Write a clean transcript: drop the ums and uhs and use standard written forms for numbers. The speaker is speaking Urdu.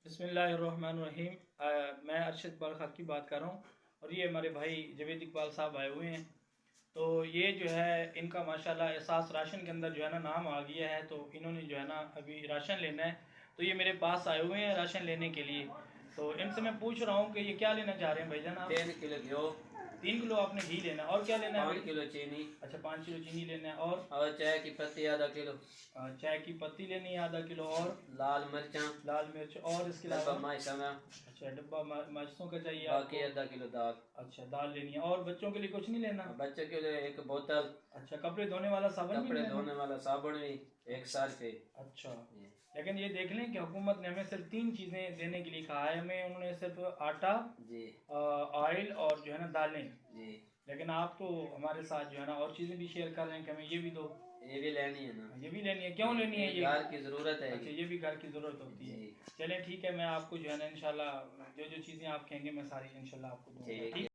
بسم اللہ الرحمن الرحیم۔ میں ارشد اقبال خان کی بات کر رہا ہوں اور یہ ہمارے بھائی جاوید اقبال صاحب آئے ہوئے ہیں۔ تو یہ جو ہے ان کا ماشاءاللہ احساس راشن کے اندر جو ہے نا نام آ گیا ہے، تو انہوں نے جو ہے نا ابھی راشن لینا ہے، تو یہ میرے پاس آئے ہوئے ہیں راشن لینے کے لیے۔ تو ان سے میں پوچھ رہا ہوں کہ یہ کیا لینا چاہ رہے ہیں بھائی جان؟ آپ 3 کلو گھیو، 3 کلو آپ نے گھی لینا ہے، اور کیا لینا ہے؟ 5 کلو چینی، اچھا 5 کلو چینی لینا ہے، اور چائے کی پتی آدھا کلو، چائے کی پتی لینی ہے آدھا کلو، اور لال مرچاں، لال مرچ، اور اس کے ڈبہ علاوہ مائسا میں، اچھا ڈبہ مرچوں کا چاہیے آپ باقی کو، آدھا کلو دال۔ اچھا دال لینی ہے، اور بچوں کے لیے کچھ نہیں لینا؟ بچوں کے لیے ایک بوتل، اچھا کپڑے دھونے والا صابن بھی کپڑے لینا؟ دھونے والا صابن بھی، ایک صرفے۔ اچھا، لیکن یہ دیکھ لیں کہ حکومت نے ہمیں صرف 3 چیزیں دینے کے لیے کہا ہے، ہمیں انہوں نے صرف آٹا، جی آئل اور جو ہے نا دالیں، جی، لیکن آپ تو ہمارے ساتھ جو ہے نا اور چیزیں بھی شیئر کر رہے ہیں کہ ہمیں یہ بھی دو۔ یہ بھی لینی ہے نا، یہ بھی لینی ہے، کیوں لینی ہے؟ یہ گھر کی ضرورت ہے۔ اچھا یہ بھی گھر کی ضرورت ہوتی ہے۔ چلیں ٹھیک ہے، میں آپ کو جو ہے نا انشاءاللہ جو جو چیزیں آپ کہیں گے میں ساری انشاءاللہ آپ کو دوں گا۔